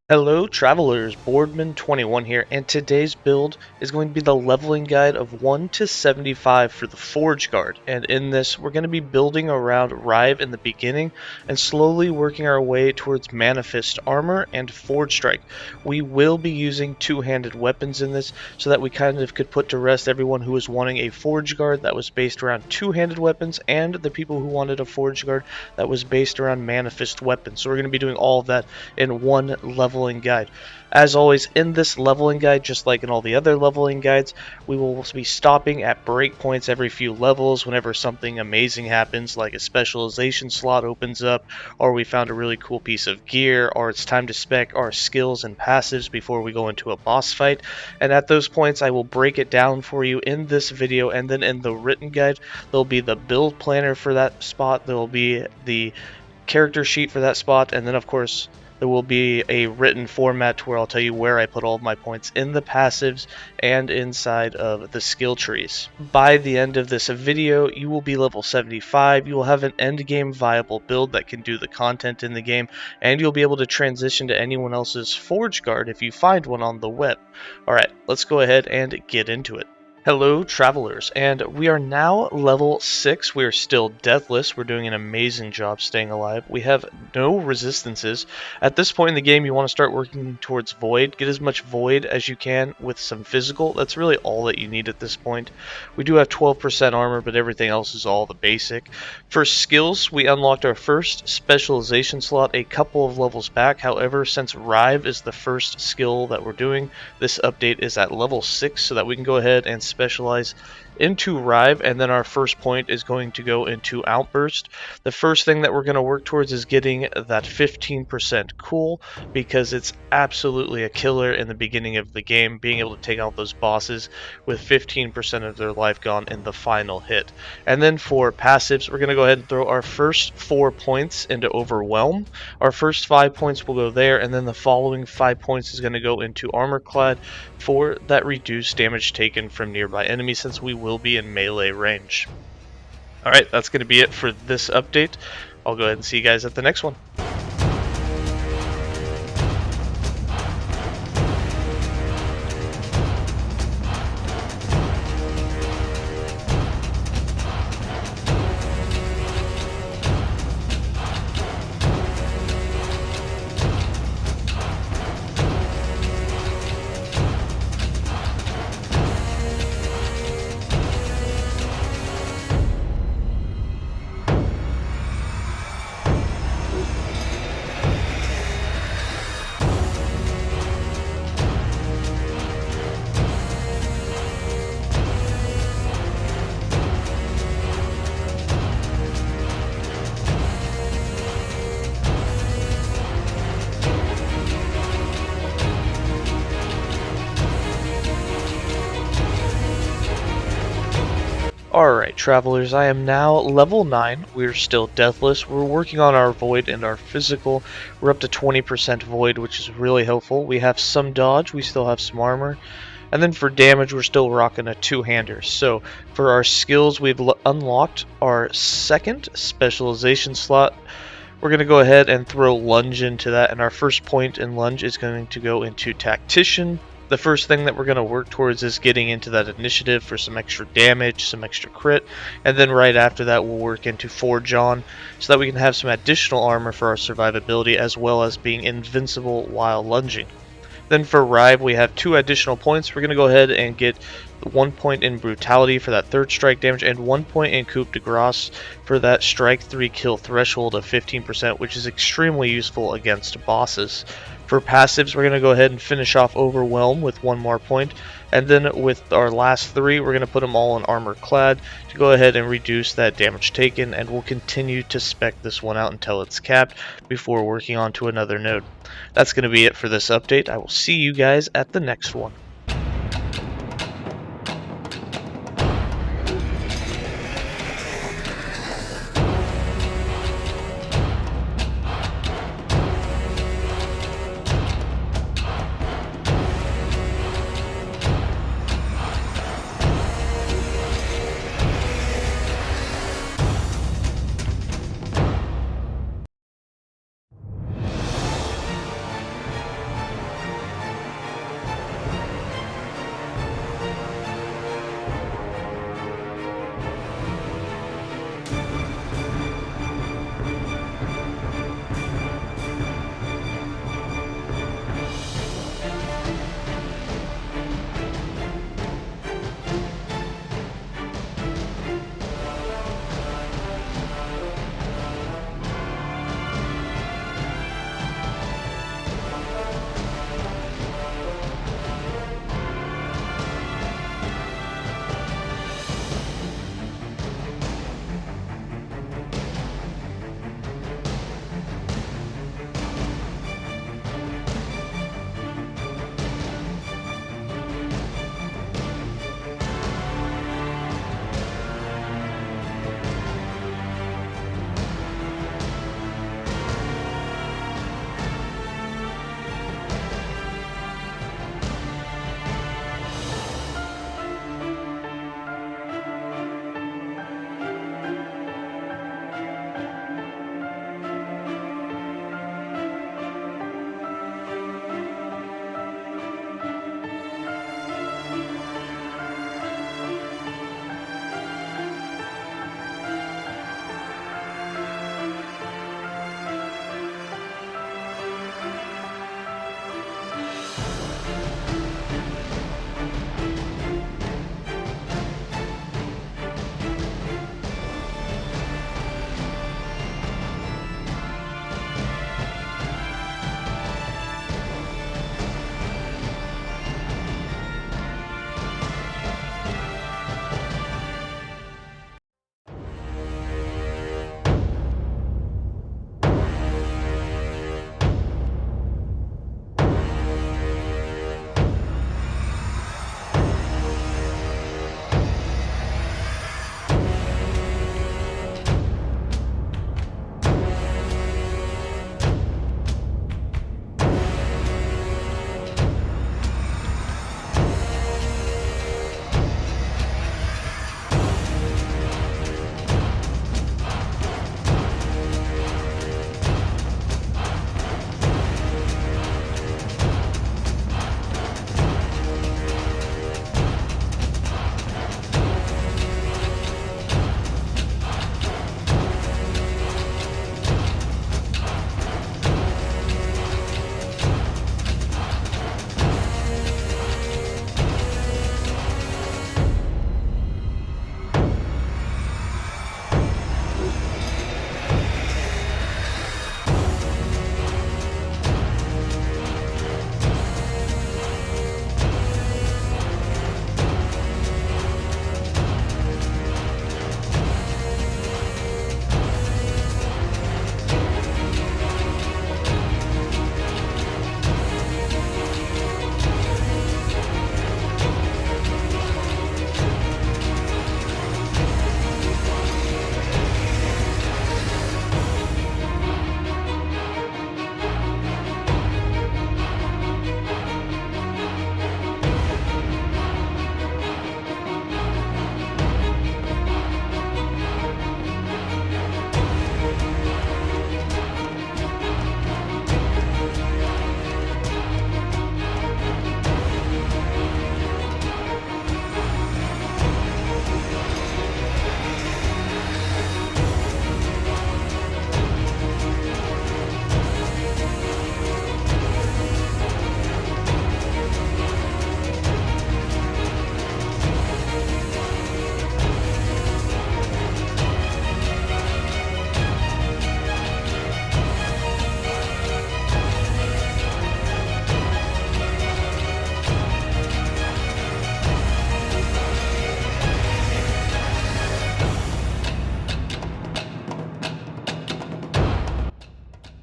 Hello travelers, Boardman21 here, and today's build is going to be the leveling guide of 1 to 75 for the Forge Guard. And in this, we're going to be building around Rive in the beginning and slowly working our way towards Manifest Armor and Forge Strike. We will be using two-handed weapons in this so that we kind of could put to rest everyone who was wanting a Forge Guard that was based around two-handed weapons and the people who wanted a Forge Guard that was based around Manifest weapons. So we're going to be doing all of that in one leveling guide. As always, in this leveling guide, just like in all the other leveling guides, we will be stopping at breakpoints every few levels whenever something amazing happens, like a specialization slot opens up, or we found a really cool piece of gear, or it's time to spec our skills and passives before we go into a boss fight. And at those points, I will break it down for you in this video, and then in the written guide, there'll be the build planner for that spot, there'll be the character sheet for that spot, and then of course there will be a written format where I'll tell you where I put all of my points in the passives and inside of the skill trees. By the end of this video, you will be level 75, you will have an end game viable build that can do the content in the game, and you'll be able to transition to anyone else's Forge Guard if you find one on the web. Alright, let's go ahead and get into it. Hello travelers, and we are now level 6. We are still deathless. We're doing an amazing job staying alive. We have no resistances. At this point in the game, you want to start working towards void. Get as much void as you can with some physical. That's really all that you need at this point. We do have 12% armor, but everything else is all the basic. For skills, we unlocked our first specialization slot a couple of levels back. However, since Rive is the first skill that we're doing, this update is at level 6 so that we can go ahead and specialize into Rive, and then our first point is going to go into Outburst. The first thing that we're going to work towards is getting that 15% cool, because it's absolutely a killer in the beginning of the game, being able to take out those bosses with 15% of their life gone in the final hit. And then for passives, we're going to go ahead and throw our first 4 points into Overwhelm. Our first 5 points will go there, and then the following 5 points is going to go into Armor Clad for that reduced damage taken from nearby enemies, since we will be in melee range. Alright, that's going to be it for this update. I'll go ahead and see you guys at the next one. Alright travelers, I am now level 9, we're still deathless, we're working on our void and our physical, we're up to 20% void, which is really helpful. We have some dodge, we still have some armor, and then for damage we're still rocking a two-hander. So for our skills, we've unlocked our second specialization slot. We're going to go ahead and throw lunge into that, and our first point in lunge is going to go into tactician. The first thing that we're going to work towards is getting into that initiative for some extra damage, some extra crit, and then right after that we'll work into Forge on so that we can have some additional armor for our survivability, as well as being invincible while lunging. Then for Rive, we have 2 additional points. We're going to go ahead and get 1 point in Brutality for that 3rd strike damage, and 1 point in Coup de Grace for that strike 3 kill threshold of 15%, which is extremely useful against bosses. For passives, we're going to go ahead and finish off Overwhelm with 1 more point, and then with our last 3, we're going to put them all in Armor Clad to go ahead and reduce that damage taken, and we'll continue to spec this one out until it's capped before working on to another node. That's going to be it for this update. I will see you guys at the next one.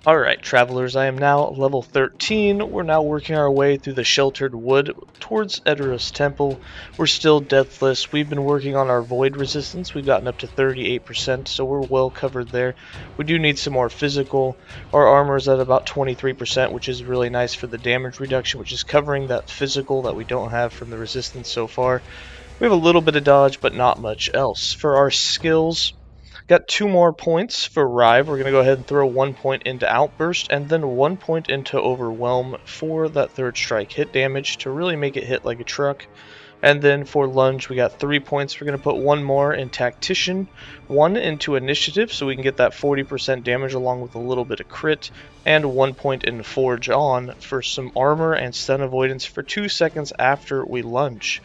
Alright, travelers, I am now level 13. We're now working our way through the sheltered wood towards Edora's temple. We're still deathless. We've been working on our void resistance. We've gotten up to 38%, so we're well covered there. We do need some more physical. Our armor is at about 23%, which is really nice for the damage reduction, which is covering that physical that we don't have from the resistance so far. We have a little bit of dodge, but not much else. For our skills, got 2 more points for Rive. We're going to go ahead and throw 1 point into Outburst and then 1 point into Overwhelm for that third strike hit damage to really make it hit like a truck. And then for Lunge, we got 3 points. We're going to put 1 more in Tactician, 1 into Initiative so we can get that 40% damage along with a little bit of crit, and 1 point in Forge On for some armor and stun avoidance for 2 seconds after we lunge.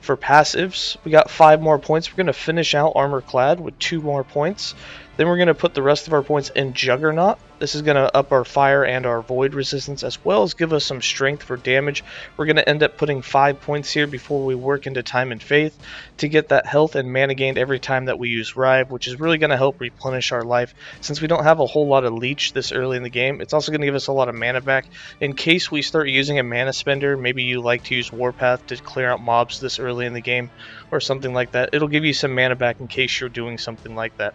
For passives, we got 5 more points. We're going to finish out Armor Clad with 2 more points. Then we're going to put the rest of our points in Juggernaut. This is going to up our fire and our void resistance as well as give us some strength for damage. We're going to end up putting 5 points here before we work into Time and Faith to get that health and mana gained every time that we use Rive, which is really going to help replenish our life. Since we don't have a whole lot of leech this early in the game, it's also going to give us a lot of mana back in case we start using a mana spender. Maybe you like to use Warpath to clear out mobs this early in the game or something like that. It'll give you some mana back in case you're doing something like that.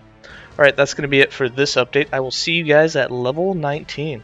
Alright, that's going to be it for this update. I will see you guys at level 19.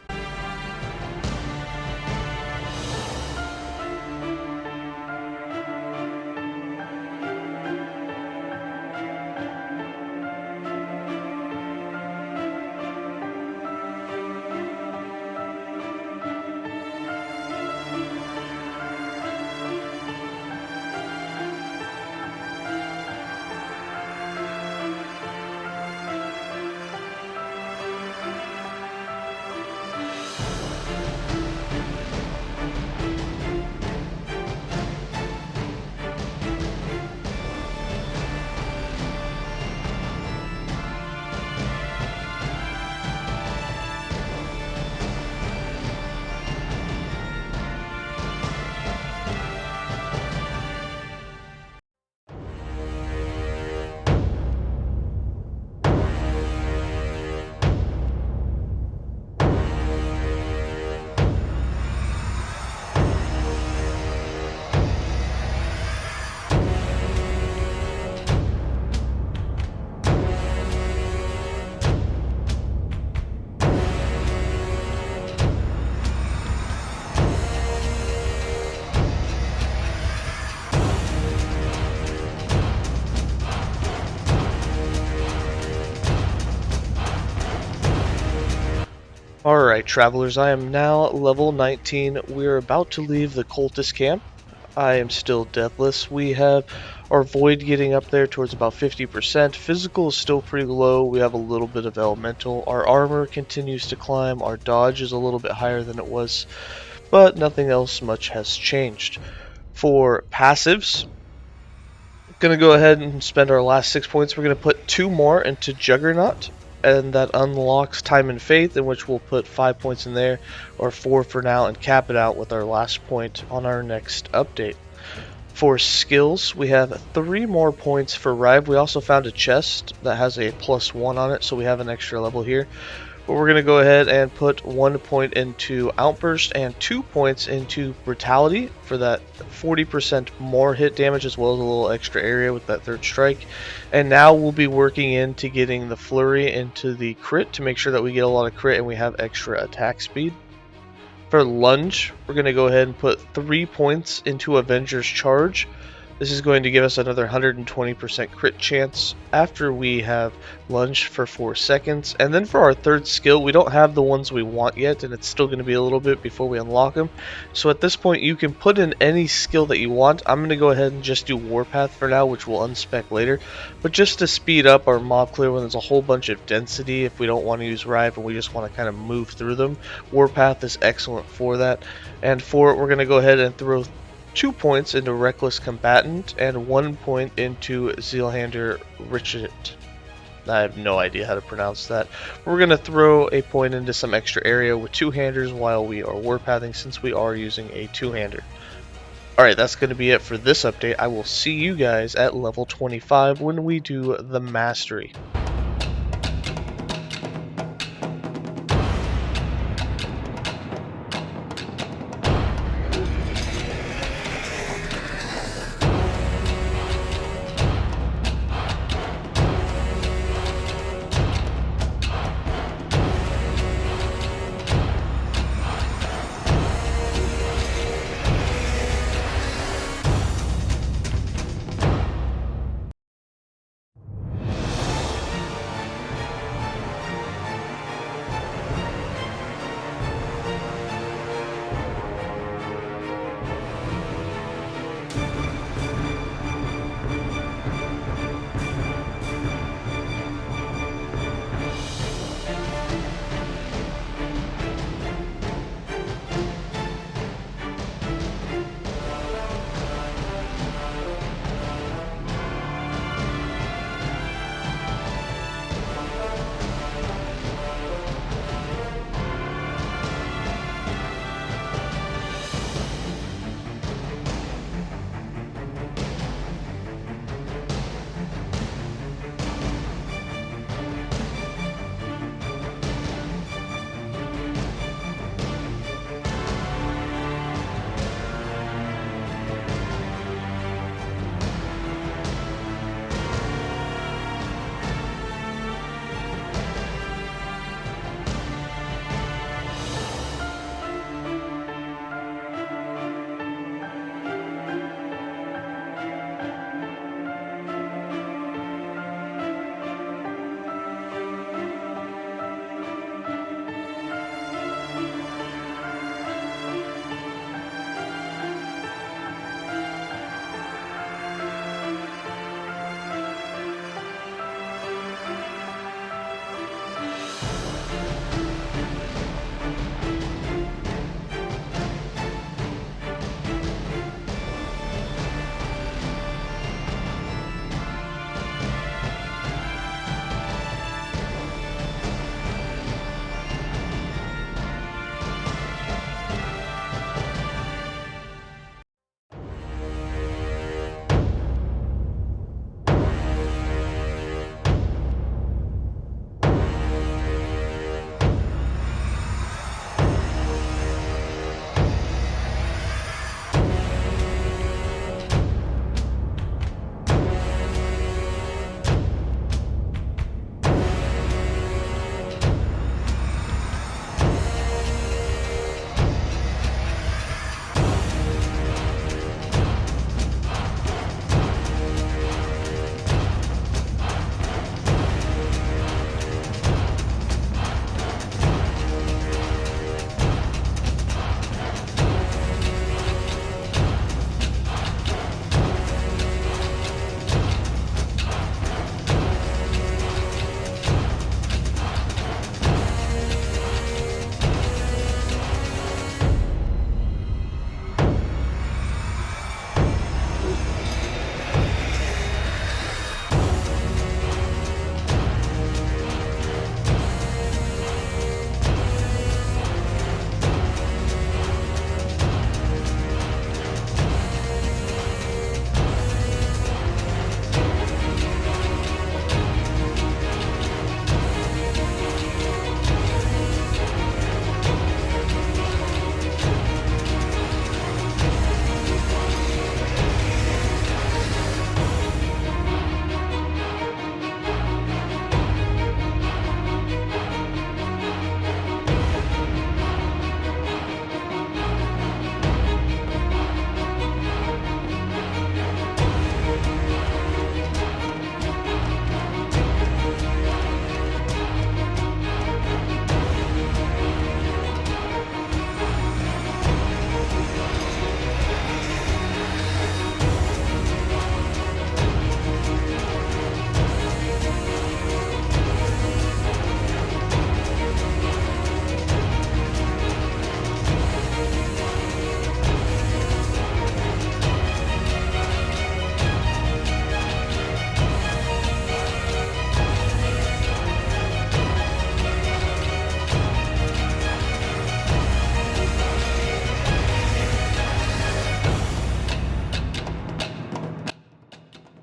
Alright, travelers, I am now level 19. We're about to leave the cultist camp. I am still deathless. We have our void getting up there towards about 50%. Physical is still pretty low. We have a little bit of elemental. Our armor continues to climb. Our dodge is a little bit higher than it was, but nothing else much has changed. For passives, gonna go ahead and spend our last 6 points. We're gonna put 2 more into Juggernaut, and that unlocks Time and Faith, in which we'll put 5 points in there, or 4 for now, and cap it out with our last point on our next update. For skills, we have 3 more points for Rive. We also found a chest that has a +1 on it, so we have an extra level here. But we're going to go ahead and put 1 point into Outburst and 2 points into Brutality for that 40% more hit damage, as well as a little extra area with that third strike. And now we'll be working into getting the Flurry into the crit to make sure that we get a lot of crit and we have extra attack speed. For Lunge, we're going to go ahead and put 3 points into Avenger's Charge. This is going to give us another 120% crit chance after we have lunged for 4 seconds. And then for our third skill, we don't have the ones we want yet, and it's still going to be a little bit before we unlock them. So at this point, you can put in any skill that you want. I'm going to go ahead and just do Warpath for now, which we'll unspec later. But just to speed up our mob clear when there's a whole bunch of density, if we don't want to use Rive and we just want to kind of move through them, Warpath is excellent for that. And for it, we're going to go ahead and throw 2 points into Reckless Combatant and 1 point into Zealhander Richard. I have no idea how to pronounce that. We're going to throw a point into some extra area with 2-handers while we are warpathing, since we are using a 2-hander. Alright, that's going to be it for this update. I will see you guys at level 25 when we do the Mastery.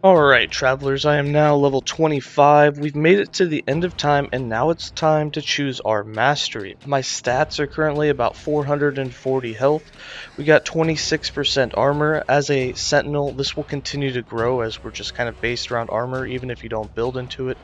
Alright, travelers, I am now level 25. We've made it to the end of time, and now it's time to choose our mastery. My stats are currently about 440 health. We got 26% armor. As a Sentinel, this will continue to grow as we're just kind of based around armor, even if you don't build into it.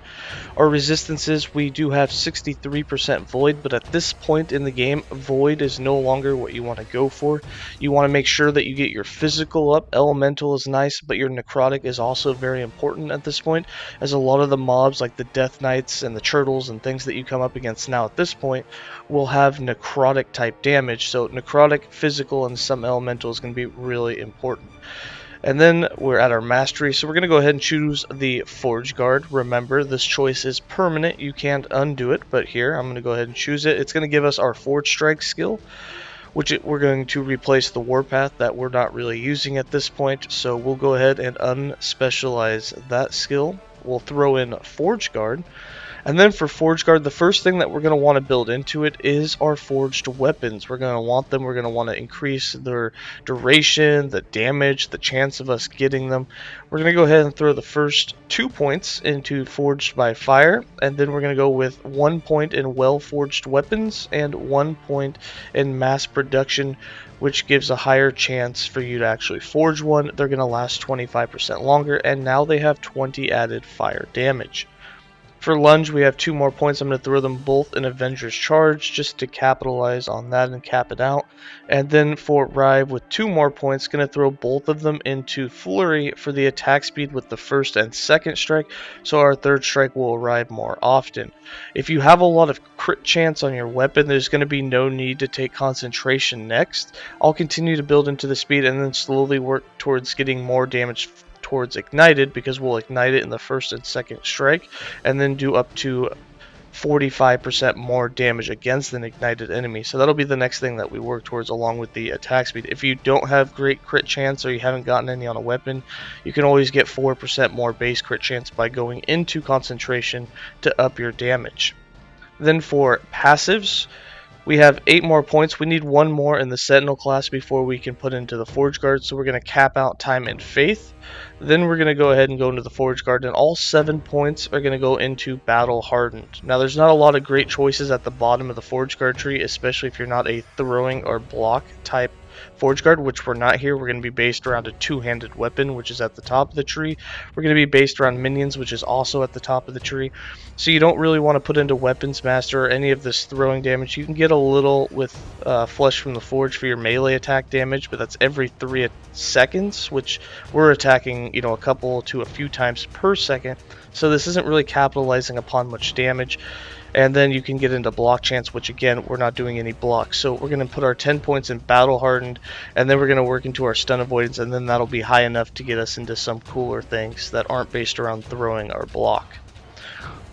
Our resistances, we do have 63% Void, but at this point in the game, Void is no longer what you want to go for. You want to make sure that you get your physical up. Elemental is nice, but your necrotic is also very important at this point, as a lot of the mobs like the Death Knights and the Turtles and things that you come up against now at this point will have necrotic type damage. So necrotic, physical, and some elemental is going to be really important. And then we're at our mastery, so we're going to go ahead and choose the Forge Guard. Remember, this choice is permanent. You can't undo it, but here, I'm going to go ahead and choose it. It's going to give us our Forge Strike skill, which we're going to replace the Warpath that we're not really using at this point. So we'll go ahead and unspecialize that skill. We'll throw in Forge Guard. And then for Forge Guard, the first thing that we're going to want to build into it is our forged weapons. We're going to want them. We're going to want to increase their duration, the damage, the chance of us getting them. We're going to go ahead and throw the first 2 points into Forged by Fire, and then we're going to go with 1 point in well-forged weapons and 1 point in mass production, which gives a higher chance for you to actually forge one. They're going to last 25% longer, and now they have 20 added fire damage. For lunge, we have 2 more points. I'm going to throw them both in Avenger's Charge just to capitalize on that and cap it out. And then for Rive with 2 more points, going to throw both of them into Flurry for the attack speed with the first and second strike, so our third strike will arrive more often. If you have a lot of crit chance on your weapon, there's going to be no need to take concentration next. I'll continue to build into the speed and then slowly work towards getting more damage towards ignited, because we'll ignite it in the first and second strike and then do up to 45% more damage against an ignited enemy. So that'll be the next thing that we work towards, along with the attack speed. If you don't have great crit chance or you haven't gotten any on a weapon, you can always get 4% more base crit chance by going into concentration to up your damage. Then for passives, we have 8 more points. We need 1 more in the Sentinel class before we can put into the Forge Guard, so we're going to cap out Time and Faith. Then we're going to go ahead and go into the Forge Guard, and all 7 points are going to go into Battle Hardened. Now, there's not a lot of great choices at the bottom of the Forge Guard tree, especially if you're not a throwing or block type Forge Guard, which we're not here. We're going to be based around a 2-handed weapon, which is at the top of the tree. We're going to be based around minions, which is also at the top of the tree. So you don't really want to put into Weapons Master or any of this throwing damage. You can get a little with Flesh from the Forge for your melee attack damage, but that's every 3 seconds, which we're attacking, a couple to a few times per second. So this isn't really capitalizing upon much damage. And then you can get into block chance, which again, we're not doing any blocks. So we're going to put our 10 points in Battle Hardened, and then we're going to work into our Stun Avoidance, and then that'll be high enough to get us into some cooler things that aren't based around throwing or block.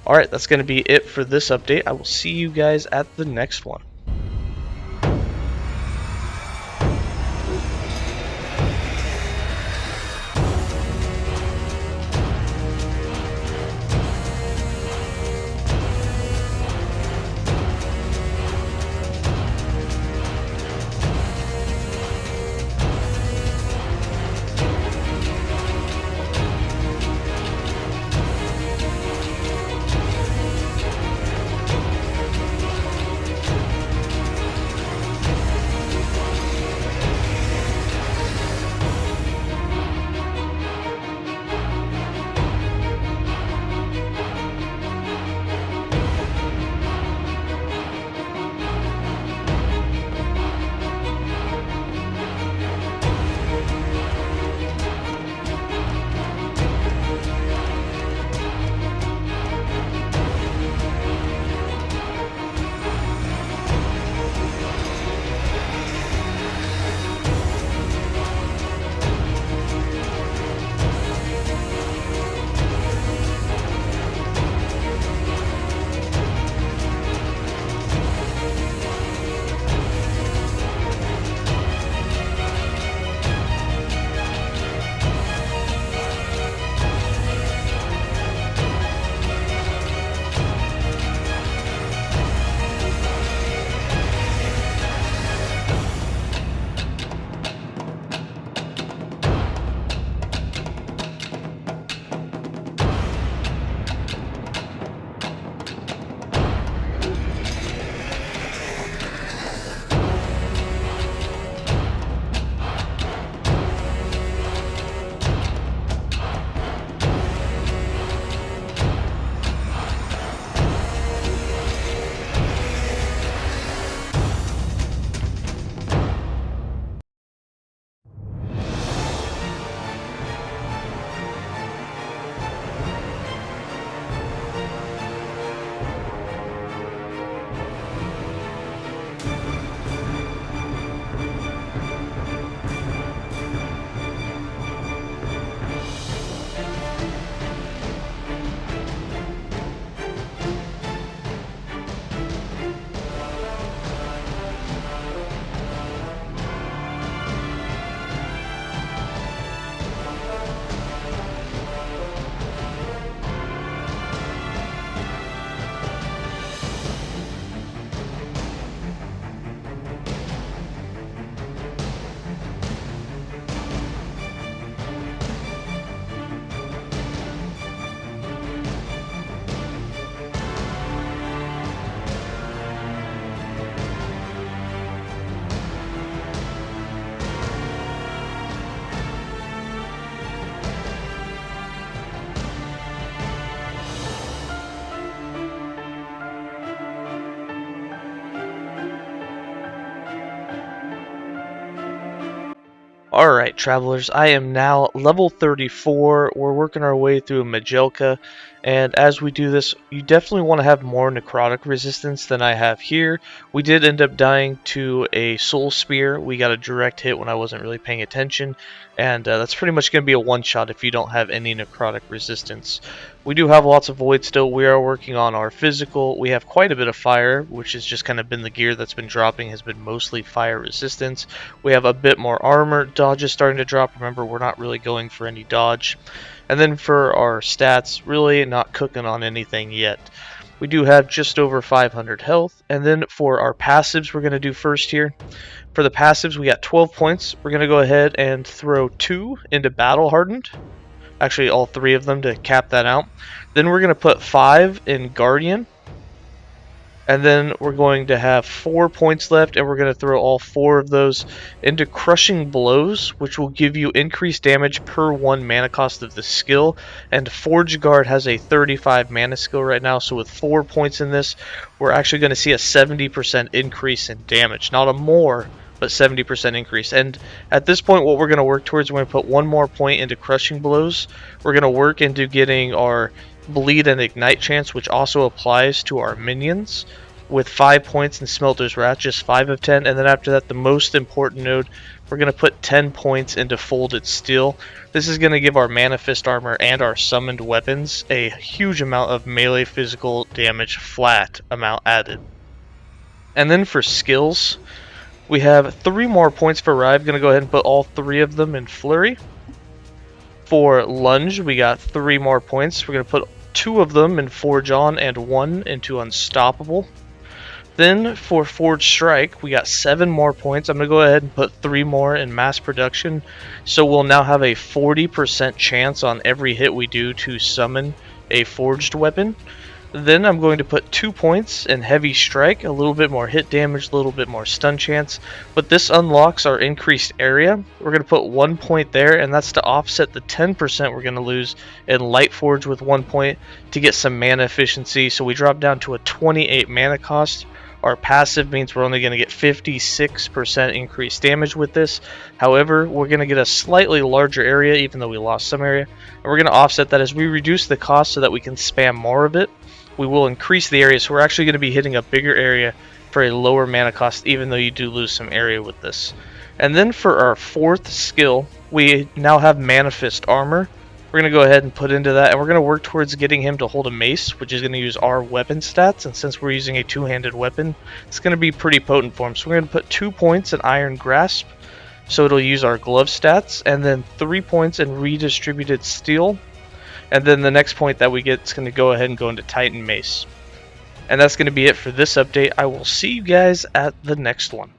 Alright, that's going to be it for this update. I will see you guys at the next one. Alright, travelers, I am now level 34. We're working our way through Majelka, and as we do this, you definitely want to have more necrotic resistance than I have here. We did end up dying to a soul spear. We got a direct hit when I wasn't really paying attention, and that's pretty much going to be a one-shot if you don't have any necrotic resistance. We do have lots of void still. We are working on our physical. We have quite a bit of fire, which has just kind of been the gear that's been dropping, has been mostly fire resistance. We have a bit more armor. Dodge is starting to drop. Remember, we're not really going for any dodge. And then for our stats, really not cooking on anything yet. We do have just over 500 health. And then for our passives, we're going to do first here. For the passives, we got 12 points. We're going to go ahead and throw 2 into Battle Hardened. Actually, all 3 of them to cap that out. Then we're going to put 5 in Guardian. And then we're going to have 4 points left, and we're going to throw all 4 of those into Crushing Blows, which will give you increased damage per 1 mana cost of the skill. And Forge Guard has a 35 mana skill right now, so with 4 points in this, we're actually going to see a 70% increase in damage. Not a more, but 70% increase. And at this point, what we're going to work towards, we're going to put 1 more point into Crushing Blows. We're going to work into getting our Bleed and Ignite chance, which also applies to our minions. With 5 points in Smelter's Wrath, just 5 of 10, and then after that, the most important node, we're going to put 10 points into Folded Steel. This is going to give our Mana Fist armor and our summoned weapons a huge amount of melee physical damage flat amount added. And then for skills, we have 3 more points for Rive. Going to go ahead and put all 3 of them in Flurry. For Lunge, we got 3 more points. We're going to put 2 of them in Forge On and 1 into Unstoppable. Then for Forge Strike, we got 7 more points. I'm going to go ahead and put 3 more in Mass Production. So we'll now have a 40% chance on every hit we do to summon a forged weapon. Then I'm going to put 2 points in Heavy Strike, a little bit more hit damage, a little bit more stun chance, but this unlocks our increased area. We're going to put 1 point there, and that's to offset the 10% we're going to lose in Light Forge with 1 point to get some mana efficiency, so we drop down to a 28 mana cost. Our passive means we're only going to get 56% increased damage with this. However, we're going to get a slightly larger area, even though we lost some area, and we're going to offset that as we reduce the cost so that we can spam more of it. We will increase the area, so we're actually going to be hitting a bigger area for a lower mana cost, even though you do lose some area with this. And then for our 4th skill, we now have Mana Fist armor. We're going to go ahead and put into that, and we're going to work towards getting him to hold a mace, which is going to use our weapon stats, and since we're using a 2-handed weapon, it's going to be pretty potent for him. So we're going to put 2 points in Iron Grasp, so it'll use our glove stats, and then 3 points in Redistributed Steel. And then the next point that we get is going to go ahead and go into Titan Mace. And that's going to be it for this update. I will see you guys at the next one.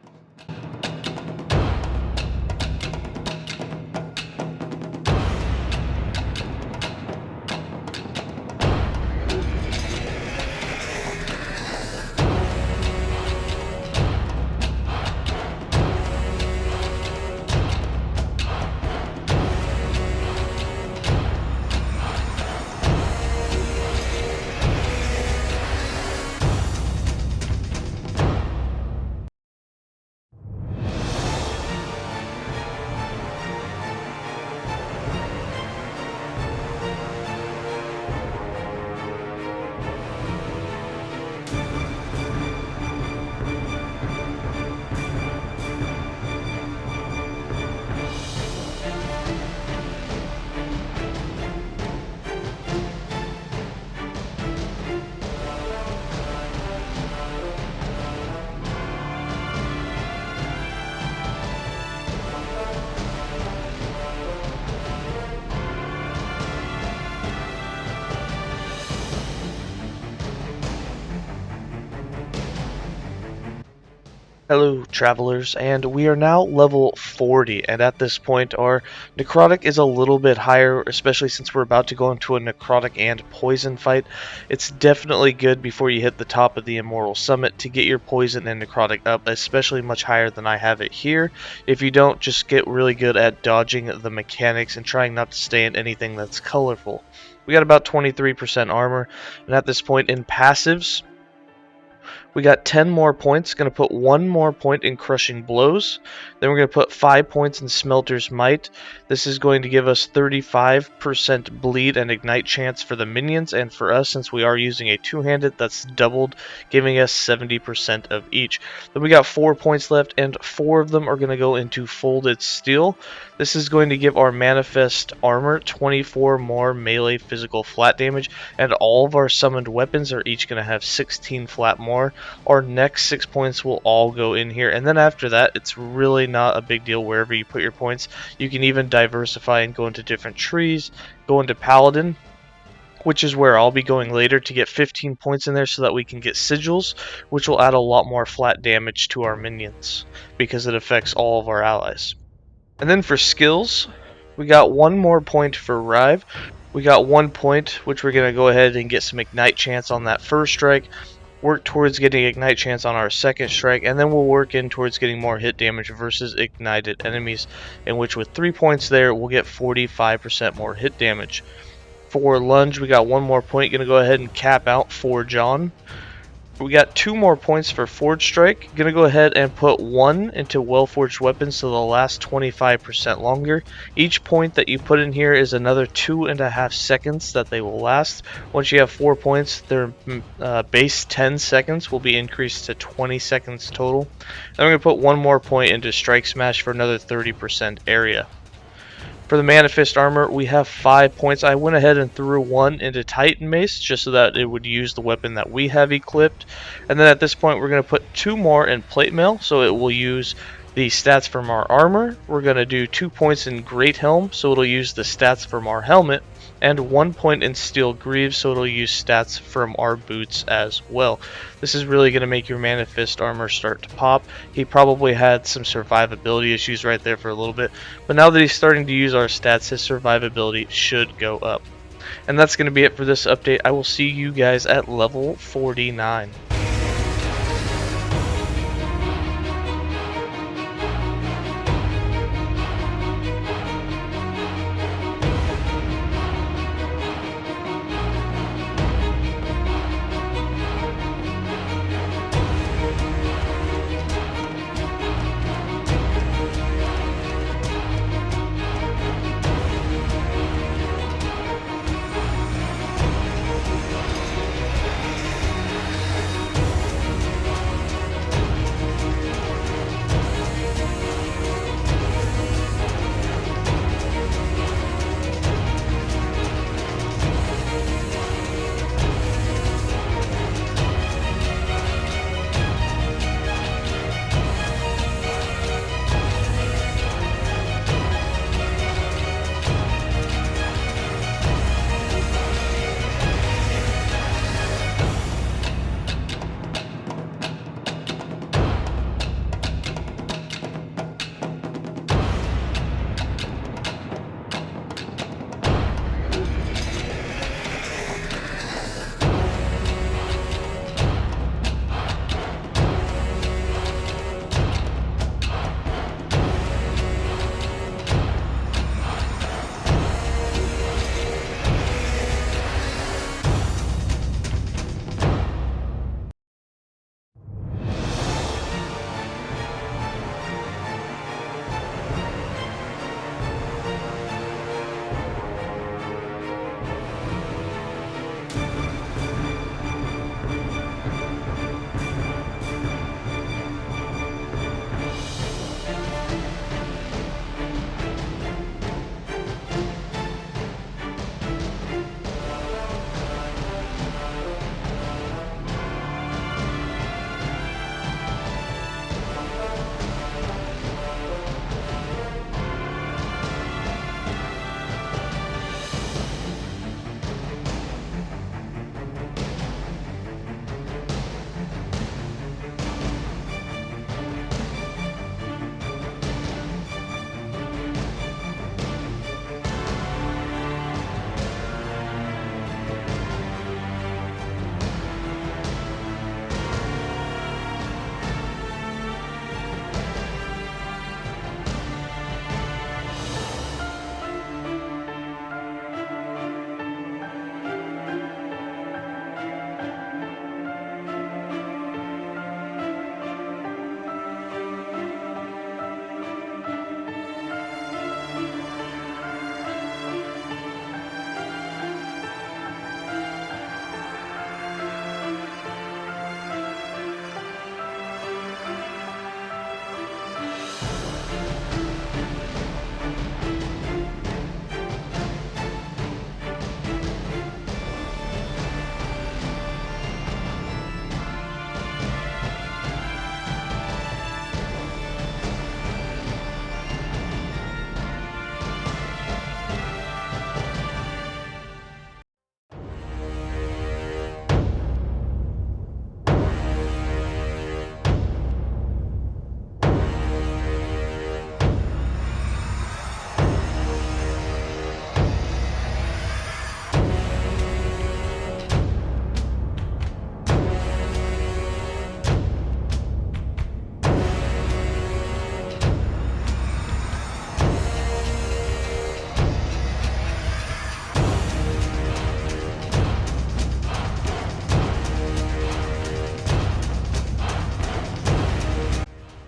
Hello travelers, and we are now level 40, and at this point our necrotic is a little bit higher, especially since we're about to go into a necrotic and poison fight. It's definitely good before you hit the top of the Immortal Summit to get your poison and necrotic up, especially much higher than I have it here. If you don't, just get really good at dodging the mechanics and trying not to stay in anything that's colorful. We got about 23% armor, and at this point in passives, We got 10 more points, going to put 1 more point in Crushing Blows. Then we're going to put 5 points in Smelter's Might. This is going to give us 35% bleed and ignite chance for the minions, and for us, since we are using a two-handed, that's doubled, giving us 70% of each. Then we got 4 points left, and 4 of them are going to go into Folded Steel. This is going to give our Manifest Armor 24 more melee physical flat damage, and all of our summoned weapons are each going to have 16 flat more. Our next 6 points will all go in here, and then after that, it's really not a big deal wherever you put your points. You can even diversify and go into different trees, go into Paladin, which is where I'll be going later to get 15 points in there so that we can get sigils, which will add a lot more flat damage to our minions because it affects all of our allies. And then for skills, we got 1 more point for Rive. We got 1 point, which we're going to go ahead and get some ignite chance on that first strike, work towards getting ignite chance on our second strike, and then we'll work in towards getting more hit damage versus ignited enemies, in which with 3 points there, we'll get 45% more hit damage. For lunge, we got 1 more point, going to go ahead and cap out for John. We got 2 more points for Forge Strike. Gonna go ahead and put 1 into Well-Forged Weapons so they'll last 25% longer. Each point that you put in here is another 2.5 seconds that they will last. Once you have 4 points, their base 10 seconds will be increased to 20 seconds total. Then we're gonna put 1 more point into Strike Smash for another 30% area. For the Manifest Armor, we have 5 points. I went ahead and threw 1 into Titan Mace just so that it would use the weapon that we have equipped. And then at this point, we're going to put 2 more in Plate Mail, so it will use the stats from our armor. We're going to do 2 points in Great Helm, so it'll use the stats from our helmet. And 1 point in Steel Greaves, so it'll use stats from our boots as well. This is really going to make your Manifest Armor start to pop. He probably had some survivability issues right there for a little bit, but now that he's starting to use our stats, his survivability should go up. And that's going to be it for this update. I will see you guys at level 49.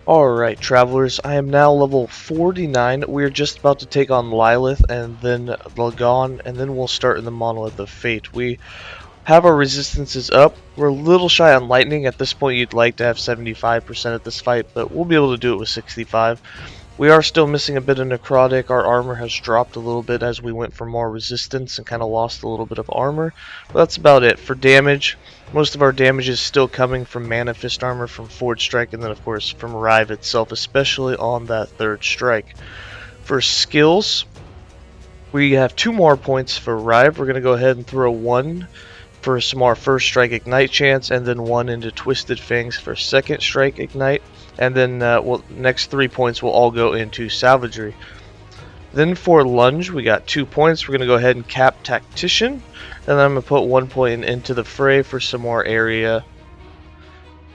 Alright, travelers, I am now level 49. We're just about to take on Lilith and then Lagon, and then we'll start in the Monolith of Fate. We have our resistances up. We're a little shy on lightning. At this point, you'd like to have 75% at this fight, but we'll be able to do it with 65. We are still missing a bit of necrotic. Our armor has dropped a little bit as we went for more resistance and kind of lost a little bit of armor. But that's about it. For damage, most of our damage is still coming from Mana Fist armor, from Forge Strike, and then of course from Rive itself, especially on that third strike. For skills, we have 2 more points for Rive. We're going to go ahead and throw 1 for some more first strike ignite chance, and then 1 into Twisted Fangs for second strike ignite, and then next 3 points will all go into savagery. Then for lunge, we got 2 points. We're going to go ahead and cap tactician, and then I'm going to put 1 point into the fray for some more area.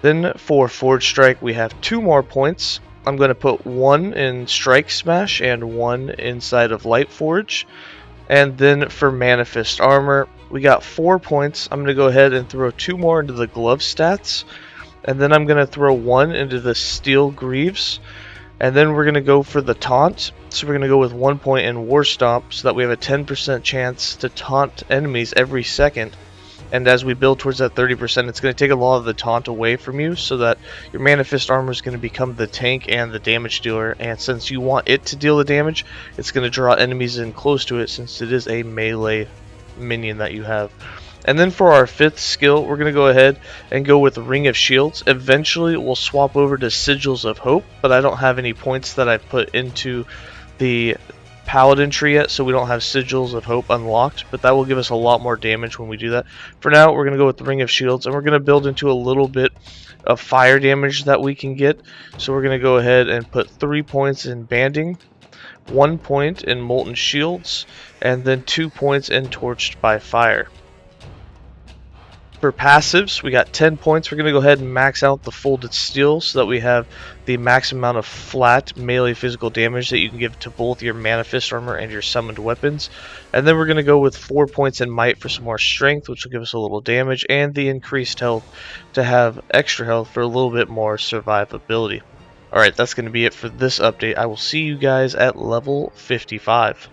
Then for forge strike, we have 2 more points. I'm going to put 1 in strike smash and 1 inside of light forge. And then for Mana Fist armor, we got 4 points. I'm going to go ahead and throw 2 more into the glove stats. And then I'm going to throw 1 into the steel greaves. And then we're going to go for the taunt. So we're going to go with 1 point in War Stomp so that we have a 10% chance to taunt enemies every second. And as we build towards that 30%, it's going to take a lot of the taunt away from you so that your Mana Fist armor is going to become the tank and the damage dealer. And since you want it to deal the damage, it's going to draw enemies in close to it since it is a melee minion that you have. And then for our 5th skill, we're going to go ahead and go with Ring of Shields. Eventually, we'll swap over to Sigils of Hope, but I don't have any points that I've put into the Paladin tree yet, so we don't have Sigils of Hope unlocked, but that will give us a lot more damage when we do that. For now, we're going to go with the Ring of Shields, and we're going to build into a little bit of fire damage that we can get. So we're going to go ahead and put 3 points in Banding, 1 point in Molten Shields, and then 2 points in Torched by Fire. For passives, we got 10 points. We're going to go ahead and max out the Folded Steel so that we have the max amount of flat melee physical damage that you can give to both your Mana Fist armor and your summoned weapons. And then we're going to go with 4 points in Might for some more strength, which will give us a little damage, and the increased health to have extra health for a little bit more survivability. Alright, that's going to be it for this update. I will see you guys at level 55.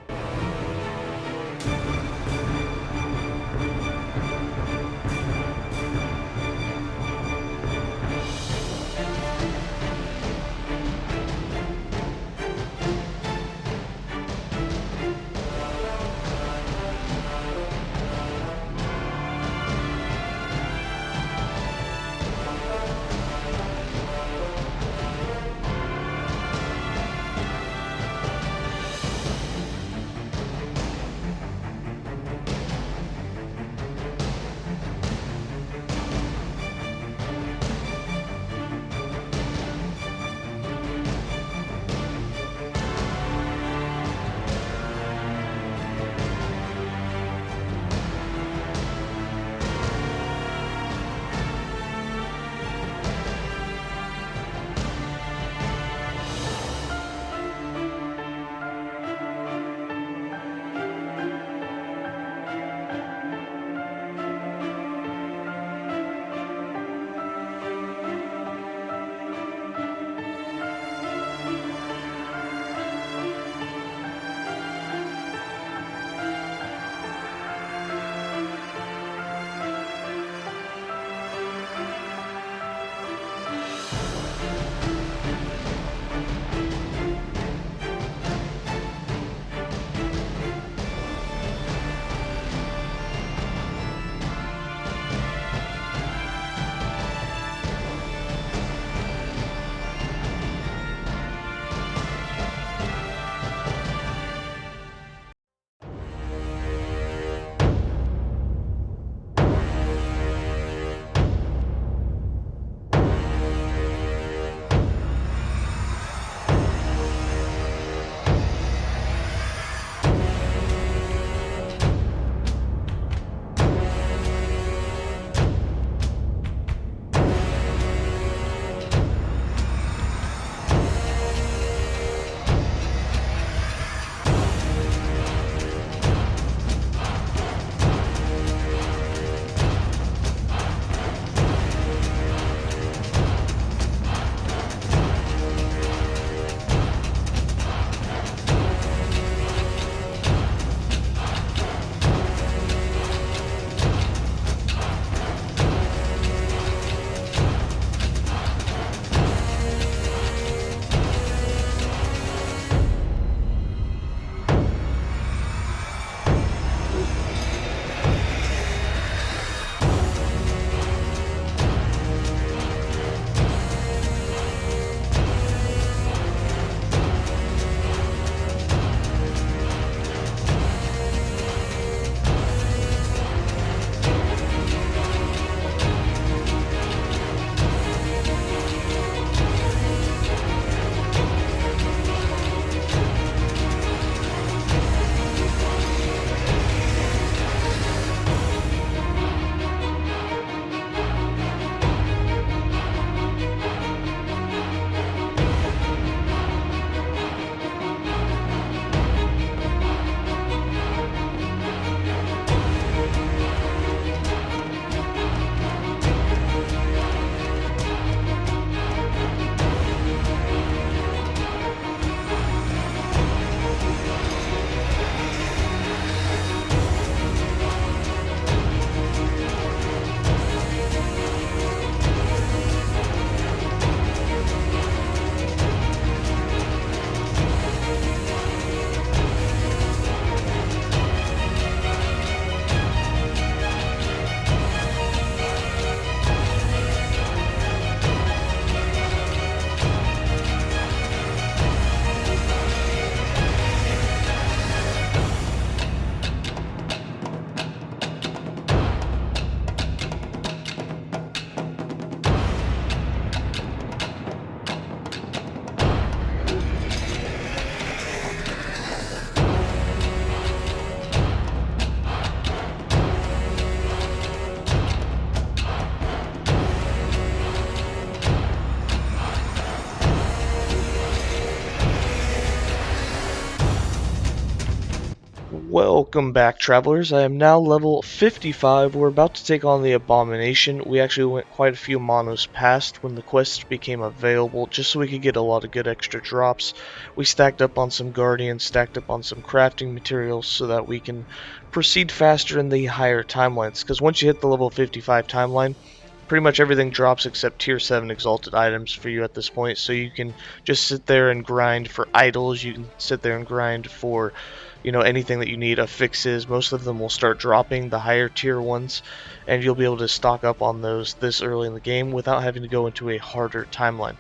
Welcome back, travelers. I am now level 55. We're about to take on the Abomination. We actually went quite a few monos past when the quest became available, just so we could get a lot of good extra drops. We stacked up on some Guardians, stacked up on some crafting materials so that we can proceed faster in the higher timelines. Because once you hit the level 55 timeline, pretty much everything drops except tier 7 exalted items for you at this point, so you can just sit there and grind for idols. You can sit there and grind for anything that you need, affixes. Most of them will start dropping, the higher tier ones, and you'll be able to stock up on those this early in the game without having to go into a harder timeline.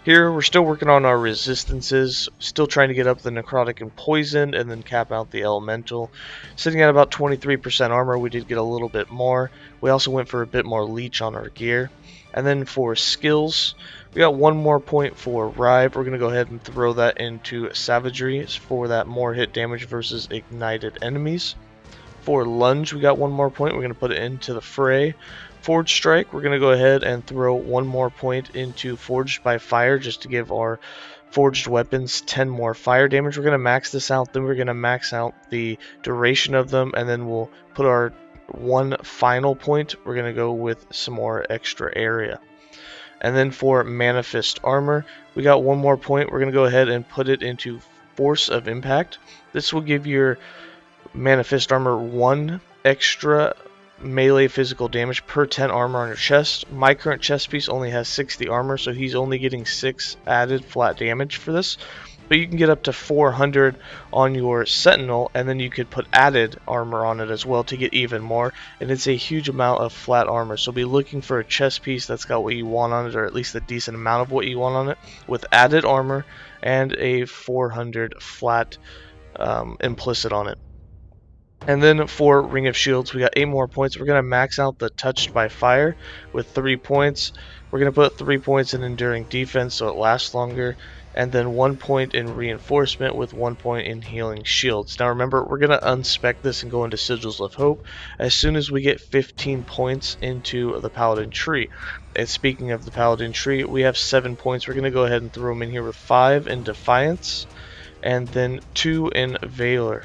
Here, we're still working on our resistances, still trying to get up the necrotic and poison, and then cap out the elemental. Sitting at about 23% armor, we did get a little bit more. We also went for a bit more leech on our gear. And then for skills, we got one more point for Rive. We're going to go ahead and throw that into Savagery for that more hit damage versus ignited enemies. For Lunge, we got one more point. We're going to put it into the Fray. Forge Strike, we're going to go ahead and throw one more point into Forged by Fire just to give our forged weapons 10 more fire damage. We're going to max this out, then we're going to max out the duration of them, and then we'll put our one final point. We're going to go with some more extra area. And then for Manifest Armor, we got one more point. We're going to go ahead and put it into Force of Impact. This will give your Manifest Armor 1 extra melee physical damage per 10 armor on your chest. My current chest piece only has 60 armor, so he's only getting 6 added flat damage for this. But you can get up to 400 on your Sentinel, and then you could put added armor on it as well to get even more. And it's a huge amount of flat armor, so be looking for a chest piece that's got what you want on it, or at least a decent amount of what you want on it, with added armor and a 400 flat implicit on it. And then for Ring of Shields, we got 8 more points. We're going to max out the Touched by Fire with 3 points. We're going to put 3 points in Enduring Defense so it lasts longer. And then 1 point in Reinforcement with 1 point in Healing Shields. Now remember, we're going to unspec this and go into Sigils of Hope as soon as we get 15 points into the Paladin Tree. And speaking of the Paladin Tree, we have 7 points. We're going to go ahead and throw them in here with 5 in Defiance and then 2 in Valor.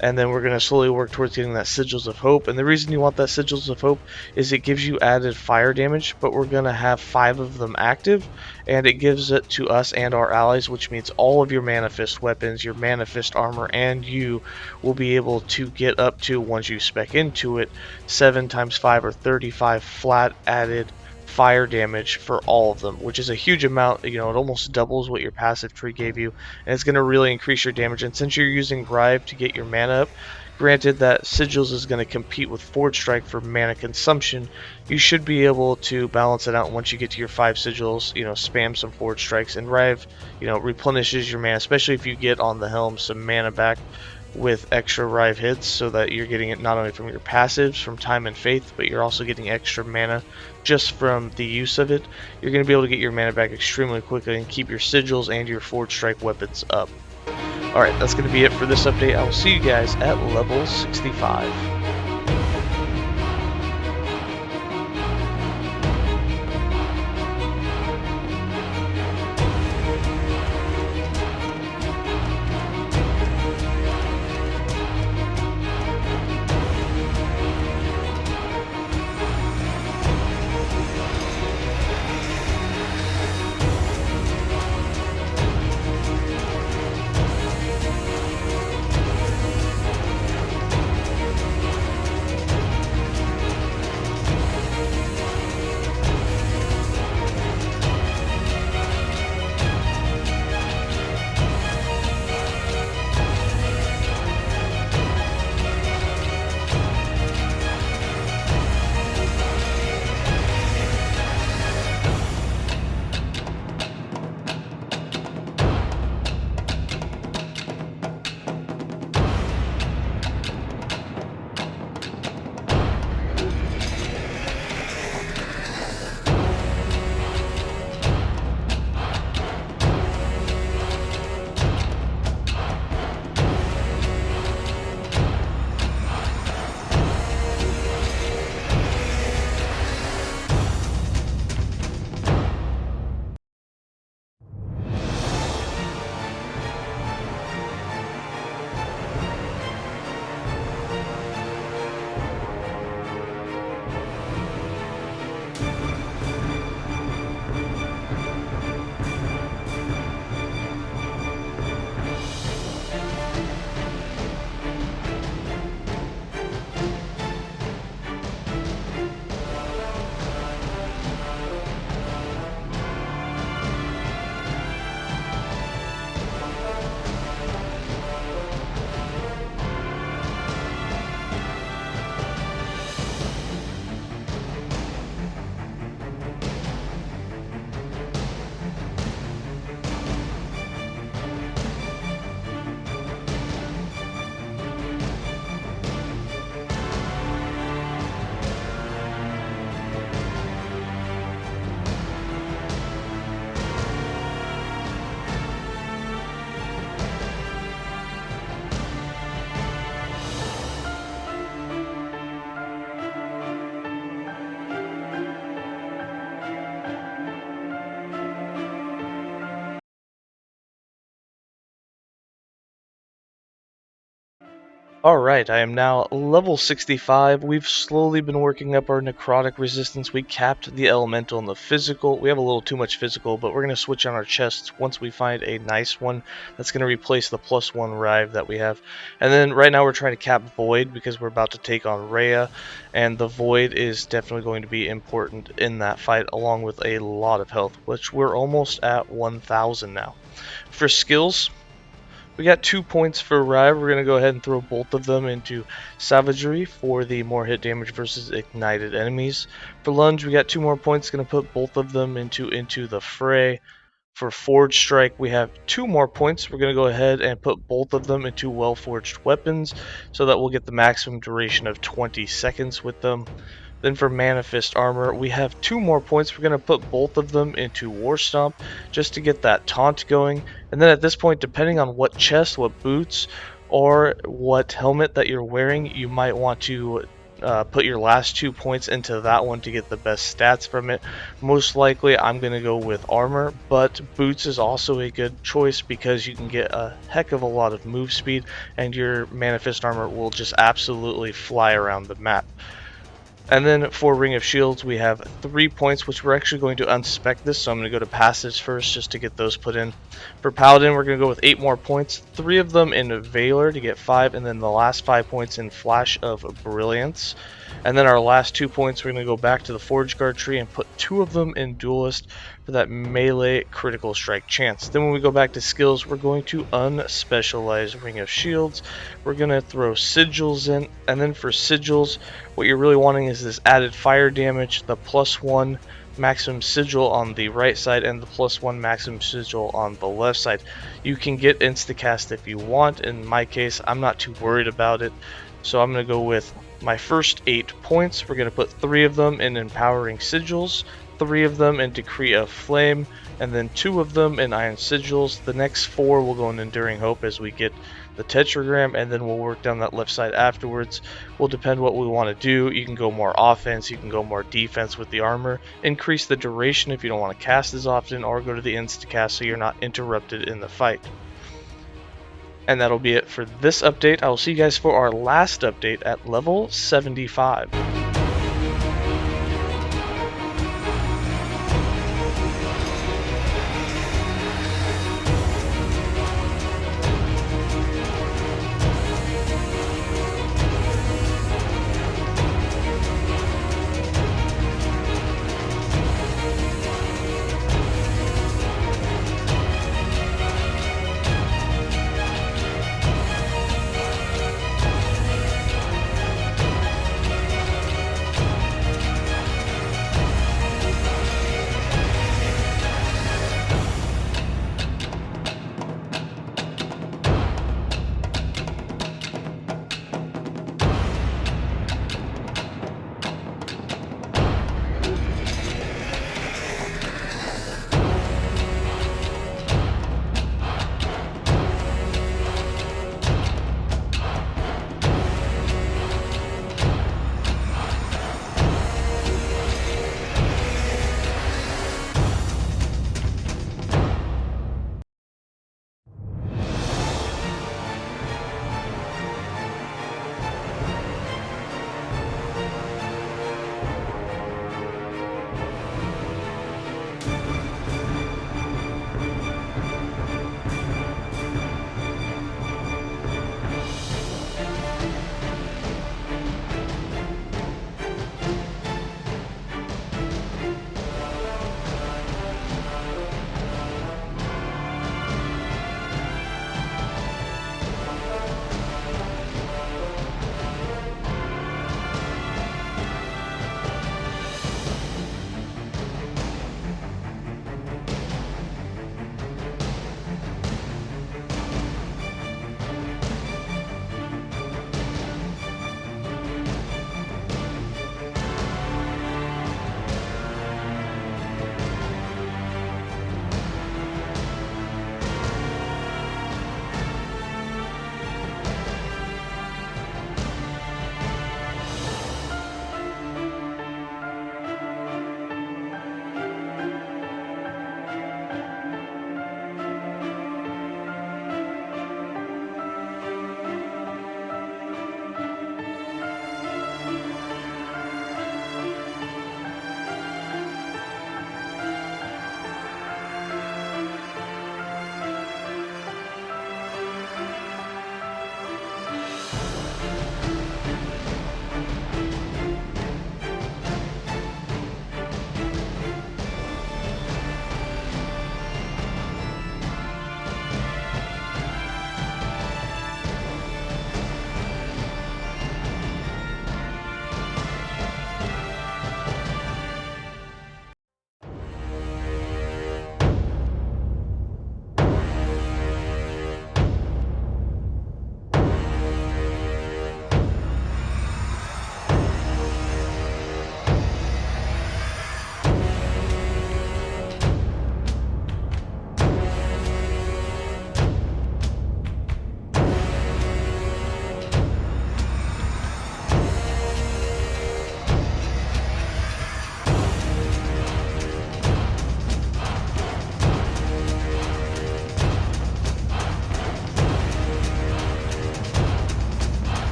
And then we're going to slowly work towards getting that Sigils of Hope. And the reason you want that Sigils of Hope is it gives you added fire damage, but we're going to have 5 of them active, and it gives it to us and our allies, which means all of your Manifest weapons, your Manifest armor, and you will be able to get up to, once you spec into it, 7 times 5 or 35 flat added fire damage for all of them, which is a huge amount. It almost doubles what your passive tree gave you, and it's going to really increase your damage. And since you're using Rive to get your mana up, granted that Sigils is going to compete with Forge Strike for mana consumption, you should be able to balance it out. Once you get to your 5 Sigils, spam some Forge Strikes, and Rive replenishes your mana, especially if you get on the helm some mana back with extra Rive hits, so that you're getting it not only from your passives from Time and Faith, but you're also getting extra mana just from the use of it. You're going to be able to get your mana back extremely quickly and keep your Sigils and your Forge Strike weapons up. Alright, that's going to be it for this update. I will see you guys at level 65. Alright, I am now level 65. We've slowly been working up our necrotic resistance. We capped the elemental and the physical. We have a little too much physical, but we're going to switch on our chests once we find a nice one that's going to replace the +1 Rive that we have. And then right now we're trying to cap Void because we're about to take on Rhea, and the Void is definitely going to be important in that fight along with a lot of health, which we're almost at 1000 now. For skills, we got 2 points for Rive. We're going to go ahead and throw both of them into Savagery for the more hit damage versus ignited enemies. For Lunge, we got 2 more points. Going to put both of them into the Fray. For Forge Strike, we have 2 more points. We're going to go ahead and put both of them into Well-Forged Weapons so that we'll get the maximum duration of 20 seconds with them. Then for Manifest Armor, we have 2 more points. We're going to put both of them into War Stomp just to get that taunt going. And then at this point, depending on what chest, what boots, or what helmet that you're wearing, you might want to put your last 2 points into that one to get the best stats from it. Most likely I'm going to go with armor, but boots is also a good choice because you can get a heck of a lot of move speed and your Manifest Armor will just absolutely fly around the map. And then for Ring of Shields, we have 3 points, which we're actually going to unspec this, so I'm going to go to Passives first just to get those put in. For Paladin, we're going to go with 8 more points, 3 of them in Valor to get 5, and then the last 5 points in Flash of Brilliance. And then our last 2 points, we're going to go back to the Forge Guard tree and put 2 of them in Duelist for that melee critical strike chance. Then when we go back to skills, we're going to unspecialize Ring of Shields. We're going to throw Sigils in, and then for Sigils, what you're really wanting is this added fire damage, the +1 maximum sigil on the right side, and the +1 maximum sigil on the left side. You can get instacast if you want. In my case, I'm not too worried about it, so I'm going to go with my first 8 points. We're going to put 3 of them in Empowering Sigils, 3 of them in Decree of Flame, and then 2 of them in Iron Sigils. The next 4 will go in Enduring Hope as we get the tetragram, and then we'll work down that left side afterwards. Will depend what we want to do. You can go more offense, you can go more defense with the armor, increase the duration if you don't want to cast as often, or go to the instacast so you're not interrupted in the fight. And that'll be it for this update. I will see you guys for our last update at level 75.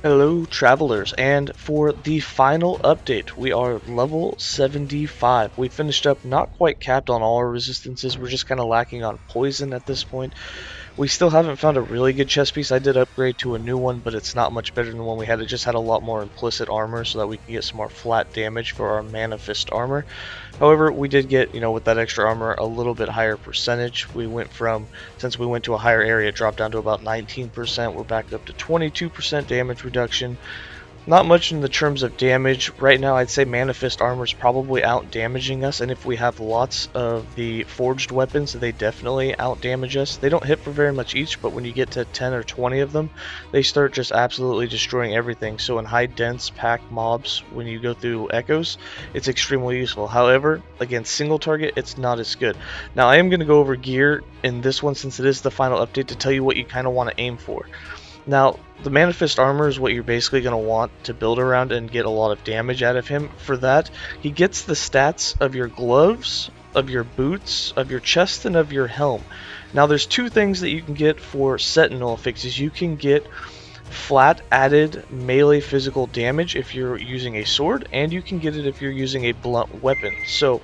Hello travelers, and for the final update, we are level 75. We finished up not quite capped on all our resistances, we're just kind of lacking on poison at this point. We still haven't found a really good chest piece. I did upgrade to a new one, but it's not much better than the one we had. It just had a lot more implicit armor so that we can get some more flat damage for our Mana Fist armor. However, we did get, with that extra armor, a little bit higher percentage. We went from, since we went to a higher area, it dropped down to about 19%. We're back up to 22% damage reduction. Not much in the terms of damage. Right now, I'd say Mana Fist armor is probably out damaging us, and if we have lots of the forged weapons, they definitely out damage us. They don't hit for very much each, but when you get to 10 or 20 of them, they start just absolutely destroying everything. So in high dense packed mobs, when you go through echoes, it's extremely useful. However, against single target, it's not as good. Now, I am going to go over gear in this one since it is the final update to tell you what you kind of want to aim for. Now, the Mana Fist armor is what you're basically going to want to build around and get a lot of damage out of him. For that, he gets the stats of your gloves, of your boots, of your chest, and of your helm. Now, there's two things that you can get for Sentinel fixes. You can get flat added melee physical damage if you're using a sword, and you can get it if you're using a blunt weapon. So,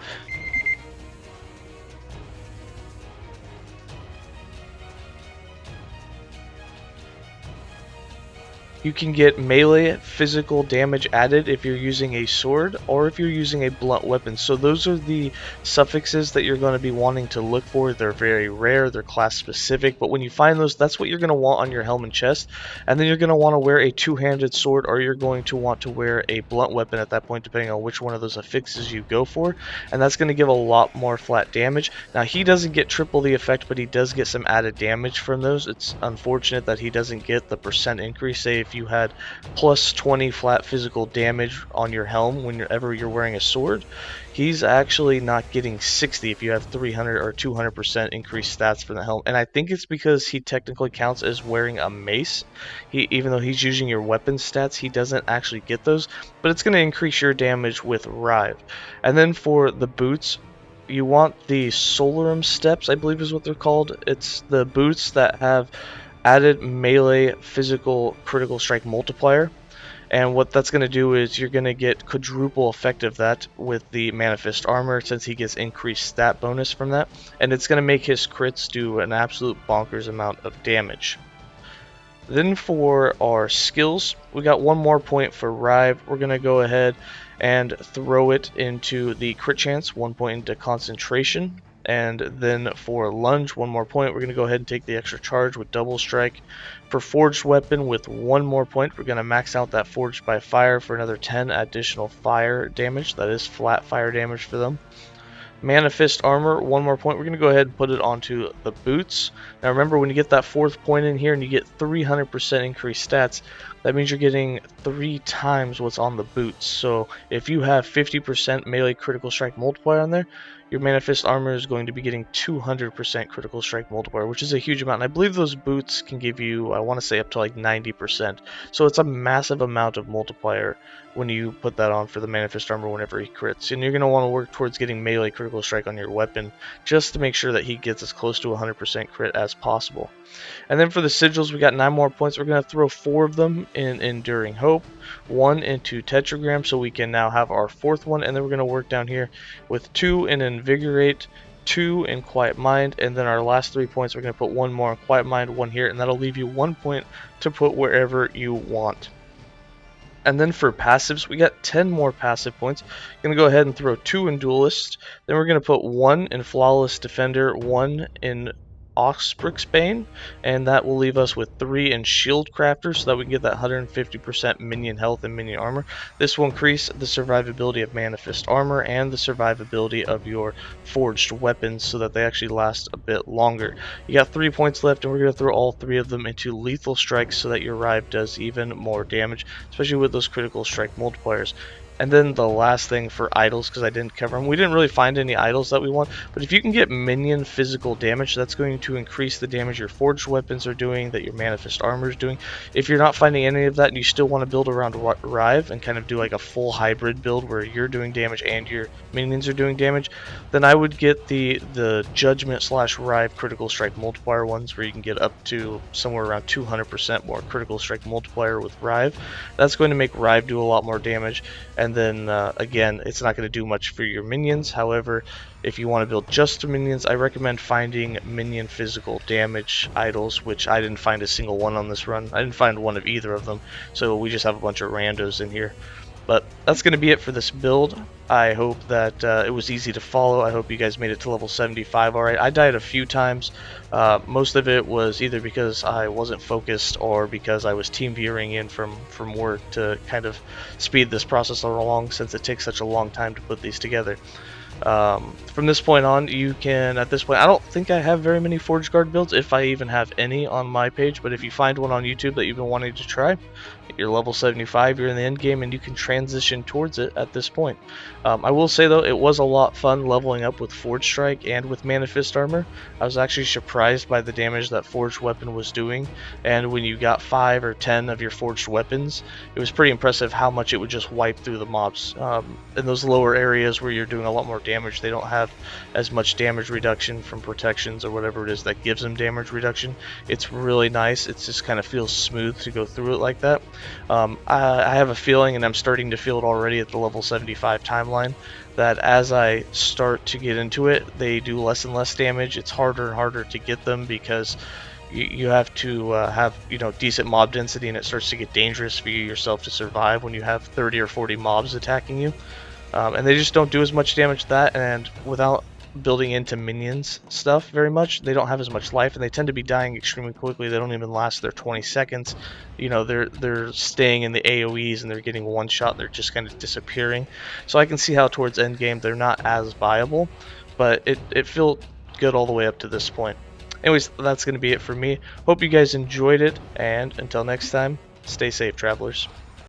you can get melee physical damage added if you're using a sword or if you're using a blunt weapon. So those are the suffixes that you're going to be wanting to look for. They're very rare, they're class specific, but when you find those, that's what you're going to want on your helm and chest. And then you're going to want to wear a two-handed sword, or you're going to want to wear a blunt weapon at that point, depending on which one of those affixes you go for. And that's going to give a lot more flat damage. Now, he doesn't get triple the effect, but he does get some added damage from those. It's unfortunate that he doesn't get the percent increase. Say if you had plus 20 flat physical damage on your helm whenever you're wearing a sword, he's actually not getting 60 if you have 300 or 200% increased stats from the helm. And I think it's because he technically counts as wearing a mace. Even though he's using your weapon stats, he doesn't actually get those, but it's going to increase your damage with Rive. And then for the boots, you want the Solarum Steps, I believe is what they're called. It's the boots that have added melee physical critical strike multiplier, and what that's going to do is you're going to get quadruple effect of that with the Mana Fist armor, since he gets increased stat bonus from that, and it's going to make his crits do an absolute bonkers amount of damage. Then for our skills, we got one more point for Rive. We're going to go ahead and throw it into the crit chance, 1 point into concentration. And then for lunge, one more point. We're going to go ahead and take the extra charge with double strike. For forged weapon with one more point, we're going to max out that forged by fire for another 10 additional fire damage. That is flat fire damage for them. Mana Fist armor, one more point. We're going to go ahead and put it onto the boots. Now remember, when you get that fourth point in here and you get 300% increased stats, that means you're getting 3 times what's on the boots. So if you have 50% melee critical strike multiplier on there, your Mana Fist armor is going to be getting 200% critical strike multiplier, which is a huge amount. And I believe those boots can give you, I want to say, up to like 90%. So it's a massive amount of multiplier when you put that on for the Mana Fist armor whenever he crits. And you're going to want to work towards getting melee critical strike on your weapon, just to make sure that he gets as close to 100% crit as possible. And then for the sigils, we got 9 more points. We're going to throw 4 of them in Enduring Hope, 1 into Tetragram, so we can now have our 4th one. And then we're going to work down here with 2 in Invigorate, 2 in Quiet Mind, and then our last 3 points, we're going to put 1 more in Quiet Mind, 1 here, and that'll leave you 1 point to put wherever you want. And then for passives, we got 10 more passive points. Going to go ahead and throw 2 in Duelist. Then we're going to put 1 in Flawless Defender, 1 in Oxbruxbane, and that will leave us with 3 in Shield Crafter, so that we can get that 150% minion health and minion armor. This will increase the survivability of Mana Fist armor and the survivability of your forged weapons, so that they actually last a bit longer. You got 3 points left, and we're going to throw all 3 of them into Lethal Strikes so that your Rive does even more damage, especially with those critical strike multipliers. And then the last thing for idols, because I didn't cover them, we didn't really find any idols that we want, but if you can get minion physical damage, that's going to increase the damage your forged weapons are doing, that your manifest armor is doing. If you're not finding any of that and you still want to build around Rive and kind of do like a full hybrid build where you're doing damage and your minions are doing damage, then I would get the Judgment / Rive critical strike multiplier ones, where you can get up to somewhere around 200% more critical strike multiplier with Rive. That's going to make Rive do a lot more damage. And then again, it's not going to do much for your minions. However, if you want to build just minions, I recommend finding minion physical damage idols, which I didn't find a single one on this run. I didn't find one of either of them, so we just have a bunch of randos in here. But that's going to be it for this build. I hope that it was easy to follow. I hope you guys made it to level 75 alright. I died a few times. Most of it was either because I wasn't focused or because I was team viewing in from work to kind of speed this process along, since it takes such a long time to put these together. From this point on, you can, at this point, I don't think I have very many Forge Guard builds, if I even have any on my page, but if you find one on YouTube that you've been wanting to try, you're level 75, you're in the end game, and you can transition towards it at this point. I will say though, it was a lot fun leveling up with Forge Strike and with Manifest Armor. I was actually surprised by the damage that Forged Weapon was doing, and when you got 5 or 10 of your Forged Weapons, it was pretty impressive how much it would just wipe through the mobs. In those lower areas where you're doing a lot more damage, they don't have as much damage reduction from protections or whatever it is that gives them damage reduction. It's really nice. It just kind of feels smooth to go through it like that. I have a feeling, and I'm starting to feel it already at the level 75 timeline, that as I start to get into it, they do less and less damage. It's harder and harder to get them because you have to have decent mob density, and it starts to get dangerous for you yourself to survive when you have 30 or 40 mobs attacking you. And they just don't do as much damage to that, and without building into minions stuff very much, they don't have as much life, and they tend to be dying extremely quickly. They don't even last their 20 seconds. They're staying in the AoEs, and they're getting one shot, and they're just kind of disappearing. So I can see how towards end game they're not as viable, but it felt good all the way up to this point. Anyways, that's going to be it for me. Hope you guys enjoyed it, and until next time, stay safe, travelers.